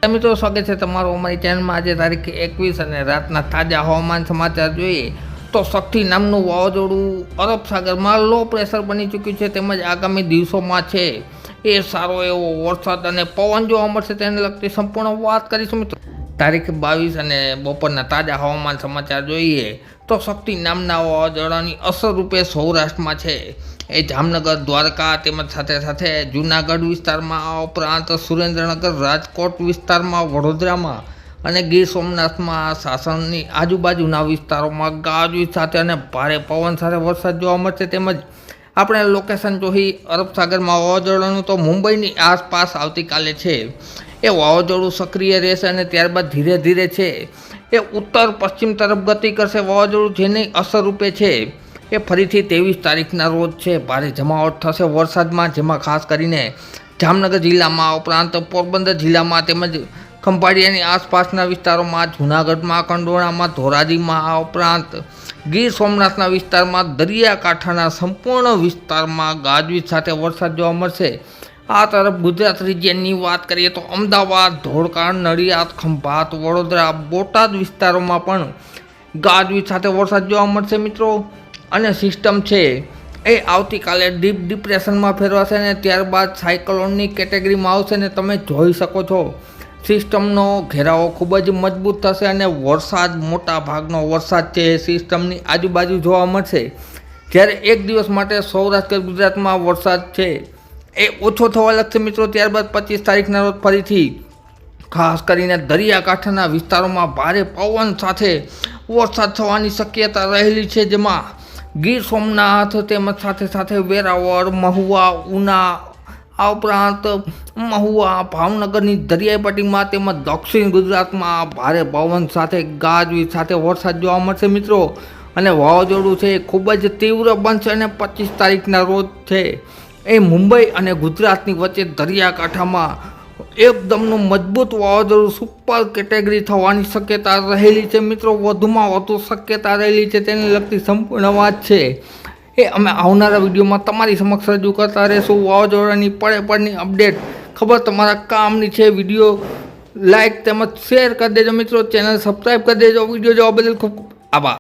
મિત્રો, સ્વાગત છે તમારું અમારી ચેનલમાં। આજે તારીખ 21 અને રાતના તાજા હવામાન સમાચાર જોઈએ તો શક્તિ નામનું વાવાઝોડું અરબ સાગરમાં લો પ્રેશર બની ચૂક્યું છે, તેમજ આગામી દિવસોમાં છે એ સારો એવો વરસાદ અને પવન જોવા મળશે, તેને લગતી સંપૂર્ણ વાત કરીશું મિત્રો। તારીખ 22 અને બપોરના તાજા હવામાન સમાચાર જોઈએ તો શક્તિ નામના વાવાઝોડાની અસર રૂપે સૌરાષ્ટ્રમાં છે એ જામનગર, દ્વારકા તેમજ સાથે સાથે જૂનાગઢ વિસ્તારમાં, આ ઉપરાંત સુરેન્દ્રનગર, રાજકોટ વિસ્તારમાં, વડોદરામાં અને ગીર સોમનાથમાં, સાસણની આજુબાજુના વિસ્તારોમાં ગાજવીજ સાથે અને ભારે પવન સાથે વરસાદ જોવા મળશે। તેમજ આપણે લોકેશન જોઈ અરબ સાગરમાં વાવાઝોડાનું તો મુંબઈની આસપાસ આવતીકાલે છે એ વાવાઝોડું સક્રિય રહેશે અને ત્યારબાદ ધીરે ધીરે છે એ ઉત્તર પશ્ચિમ તરફ ગતિ કરશે વાવાઝોડું, જેની અસર રૂપે છે એ ફરીથી 23 તારીખના રોજ છે ભારે જમાવટ થશે વરસાદમાં, જેમાં ખાસ કરીને જામનગર જિલ્લામાં, ઉપરાંત પોરબંદર જિલ્લામાં તેમજ ખંભાળિયાની આસપાસના વિસ્તારોમાં, જૂનાગઢમાં, કંડોળામાં, ધોરાજીમાં, આ ઉપરાંત ગીર સોમનાથના વિસ્તારમાં, દરિયાકાંઠાના સંપૂર્ણ વિસ્તારમાં ગાજવીજ સાથે વરસાદ જોવા મળશે। આ તરફ ગુજરાત રિજિયનની વાત કરીએ તો અમદાવાદ, ધોળકા, નડિયાદ, ખંભાત, વડોદરા, બોટાદ વિસ્તારોમાં પણ ગાજવીજ સાથે વરસાદ જોવા મળશે મિત્રો। અને સિસ્ટમ છે એ આવતીકાલે ડીપ ડિપ્રેશનમાં ફેરવાશે અને ત્યારબાદ સાયક્લોનની કેટેગરીમાં આવશે ને તમે જોઈ શકો છો સિસ્ટમનો ઘેરાવો ખૂબ જ મજબૂત થશે અને વરસાદ, મોટા ભાગનો વરસાદ છે એ સિસ્ટમની આજુબાજુ જોવા મળશે। જ્યારે એક દિવસ માટે સૌરાષ્ટ્ર ગુજરાતમાં વરસાદ છે એ ઓછો થવા લાગશે મિત્રો। ત્યારબાદ 25 તારીખના રોજ ફરીથી ખાસ કરીને દરિયાકાંઠાના વિસ્તારોમાં ભારે પવન સાથે વરસાદ થવાની શક્યતા રહેલી છે, જેમાં ગીર સોમનાથ તેમજ સાથે સાથે વેરાવળ, મહુવા, ઉના, આ ઉપરાંત મહુવા, ભાવનગરની દરિયાઈ પટ્ટીમાં તેમજ દક્ષિણ ગુજરાતમાં ભારે પવન સાથે ગાજવીજ સાથે વરસાદ જોવા મળશે મિત્રો। અને વાવાઝોડું છે એ ખૂબ જ તીવ્ર બનશે અને 25 તારીખના રોજ છે એ મુંબઈ અને ગુજરાતની વચ્ચે દરિયાકાંઠામાં એકદમનું મજબૂત વાવાઝોડું સુપર કેટેગરી થવાની શક્યતા રહેલી છે મિત્રો। વધુમાં વધુ શક્યતા રહેલી છે તેને લગતી સંપૂર્ણ વાત છે એ અમે આવનારા વિડીયોમાં તમારી સમક્ષ રજૂ કરતા રહીશું। વાવાઝોડાની પળેપળની અપડેટ ખબર તમારા કામની છે। વિડીયો લાઇક તેમજ શેર કરી દેજો મિત્રો, ચેનલ સબસ્ક્રાઈબ કરી દેજો। વિડીયો જોવા બદલ ખૂબ આભાર।